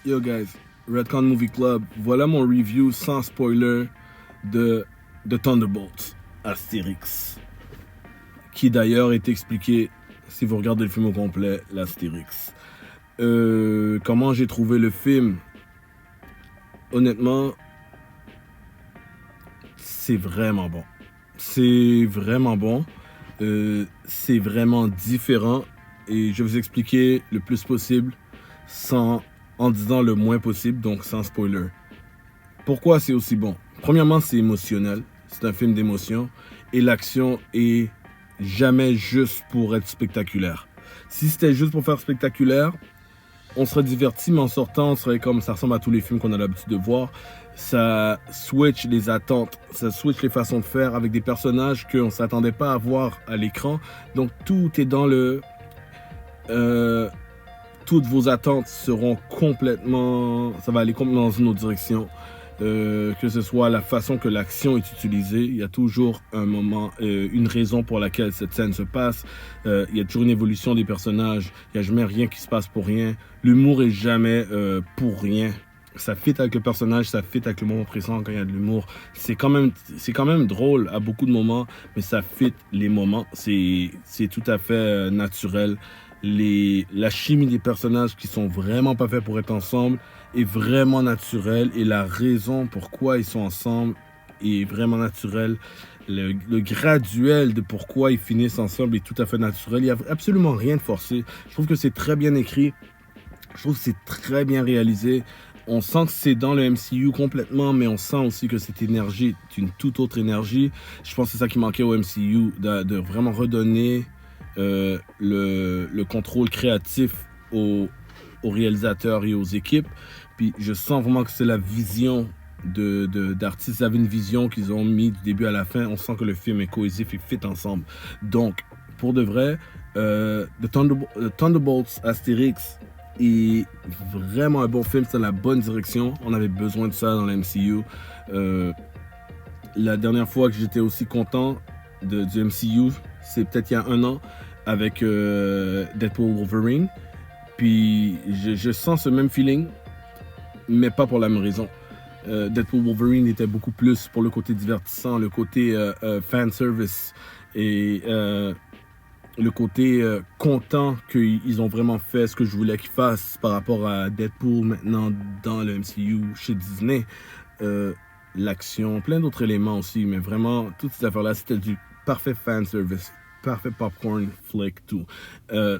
Yo guys, Redcon Movie Club, voilà mon review sans spoiler de Thunderbolts, Astérix, qui d'ailleurs est expliqué si vous regardez le film au complet, l'Astérix. Comment j'ai trouvé le film? Honnêtement, c'est vraiment bon. C'est vraiment bon. C'est vraiment différent et je vais vous expliquer le plus possible en disant le moins possible, donc sans spoiler. Pourquoi c'est aussi bon? Premièrement, c'est émotionnel. C'est un film d'émotion et l'action est jamais juste pour être spectaculaire. Si c'était juste pour faire spectaculaire, on serait diverti, mais en sortant, on serait comme ça ressemble à tous les films qu'on a l'habitude de voir. Ça switch les attentes, ça switch les façons de faire avec des personnages qu'on ne s'attendait pas à voir à l'écran. Donc tout est dans le... toutes vos attentes seront complètement... Ça va aller complètement dans une autre direction. Que ce soit la façon que l'action est utilisée, il y a toujours un moment, une raison pour laquelle cette scène se passe. Il y a toujours une évolution des personnages. Il n'y a jamais rien qui se passe pour rien. L'humour est jamais pour rien. Ça fit avec le personnage, ça fit avec le moment présent quand il y a de l'humour. C'est quand même drôle à beaucoup de moments, mais ça fit les moments. C'est tout à fait naturel. La chimie des personnages qui sont vraiment pas faits pour être ensemble est vraiment naturelle et la raison pourquoi ils sont ensemble est vraiment naturelle. Le graduel de pourquoi ils finissent ensemble est tout à fait naturel. Il n'y a absolument rien de forcé. Je trouve que c'est très bien écrit. Je trouve que c'est très bien réalisé. On sent que c'est dans le MCU complètement, mais on sent aussi que cette énergie est une toute autre énergie. Je pense que c'est ça qui manquait au MCU, de vraiment redonner le contrôle créatif aux réalisateurs et aux équipes. Puis je sens vraiment que c'est la vision d'artistes. Ils avaient une vision qu'ils ont mis du début à la fin. On sent que le film est cohésif et fit ensemble. Donc, pour de vrai, Thunderbolts Astérix est vraiment un bon film. C'est la bonne direction. On avait besoin de ça dans la MCU. La dernière fois que j'étais aussi content du MCU, c'est peut-être il y a 1 an avec Deadpool Wolverine. Puis je sens ce même feeling, mais pas pour la même raison. Deadpool Wolverine était beaucoup plus pour le côté divertissant, le côté fan service et le côté content qu'ils ont vraiment fait ce que je voulais qu'ils fassent par rapport à Deadpool maintenant dans le MCU chez Disney. L'action, plein d'autres éléments aussi, mais vraiment, toutes ces affaires-là, c'était du parfait fan service, parfait popcorn flick, tout.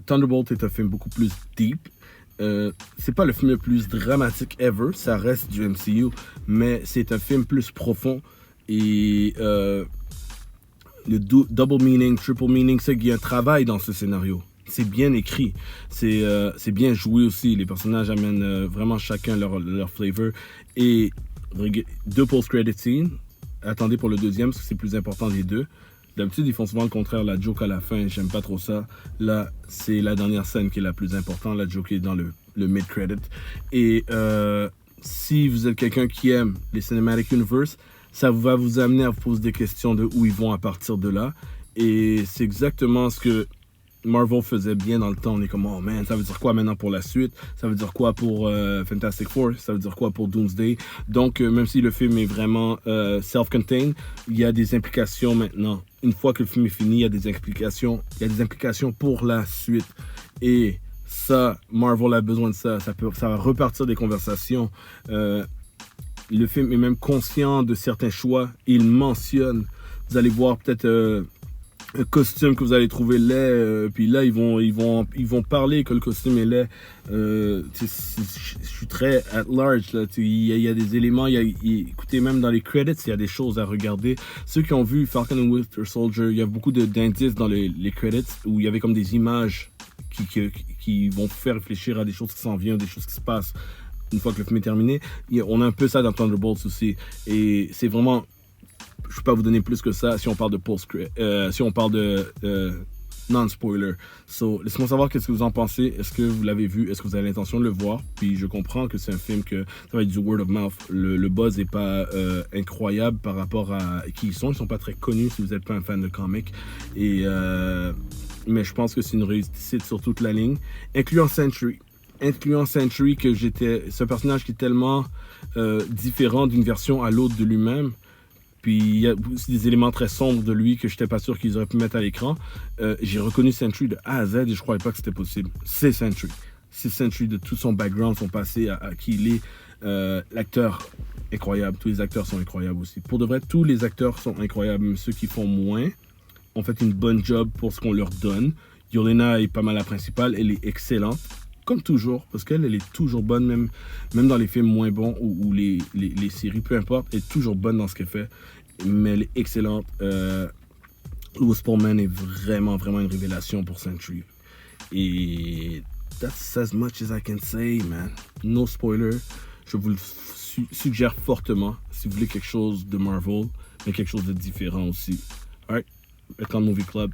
Thunderbolt est un film beaucoup plus deep. C'est pas le film le plus dramatique ever, ça reste du MCU, mais c'est un film plus profond et le double meaning, triple meaning, c'est qu'il y a un travail dans ce scénario. C'est bien écrit, c'est bien joué aussi. Les personnages amènent vraiment chacun leur flavor. Et 2 post-credit scenes. Attendez pour le deuxième parce que c'est plus important des deux. D'habitude, ils font souvent le contraire, la joke à la fin, j'aime pas trop ça. Là, c'est la dernière scène qui est la plus importante, la joke est dans le mid-credit. Et si vous êtes quelqu'un qui aime les Cinematic Universe, ça va vous amener à vous poser des questions de où ils vont à partir de là. Et c'est exactement ce que Marvel faisait bien dans le temps. On est comme, oh man, ça veut dire quoi maintenant pour la suite? Ça veut dire quoi pour Fantastic Four? Ça veut dire quoi pour Doomsday? Donc, même si le film est vraiment self-contained, il y a des implications maintenant. Une fois que le film est fini, il y a des implications pour la suite. Et ça, Marvel a besoin de ça. Ça va repartir des conversations. Le film est même conscient de certains choix. Il mentionne, vous allez voir peut-être un costume que vous allez trouver laid, puis là ils vont parler que le costume est laid. Je suis très at large là. Il y a des éléments, écoutez, même dans les credits il y a des choses à regarder. Ceux qui ont vu Falcon and Winter Soldier, il y a beaucoup d'indices dans les credits où il y avait comme des images qui vont faire réfléchir à des choses qui s'en viennent, des choses qui se passent une fois que le film est terminé. On a un peu ça dans Thunderbolts aussi, et c'est vraiment, je peux pas vous donner plus que ça si on parle de si on parle de non-spoiler. So, laissez-moi savoir qu'est-ce que vous en pensez. Est-ce que vous l'avez vu? Est-ce que vous avez l'intention de le voir? Puis je comprends que c'est un film que ça va être du word of mouth. Le buzz est pas incroyable par rapport à qui ils sont. Ils sont pas très connus si vous n'êtes pas un fan de comics. Mais je pense que c'est une réussite sur toute la ligne, incluant Sentry. incluant Sentry, que c'est un personnage qui est tellement différent d'une version à l'autre de lui-même. Puis il y a aussi des éléments très sombres de lui que je n'étais pas sûr qu'ils auraient pu mettre à l'écran. J'ai reconnu Sentry de A à Z et je ne croyais pas que c'était possible. C'est Sentry. C'est Sentry de tout son background, son passé, à qui il est. L'acteur, incroyable. Tous les acteurs sont incroyables aussi. Pour de vrai, tous les acteurs sont incroyables. Même ceux qui font moins ont fait une bonne job pour ce qu'on leur donne. Yelena est pas mal la principale. Elle est excellente. Comme toujours, parce qu'elle est toujours bonne, même dans les films moins bons ou les séries, peu importe, elle est toujours bonne dans ce qu'elle fait. Mais elle est excellente. Louis Pullman est vraiment, vraiment une révélation pour Sentry. Et that's as much as I can say, man. No spoiler. Je vous le suggère fortement si vous voulez quelque chose de Marvel, mais quelque chose de différent aussi. Alright, Icon Movie Club.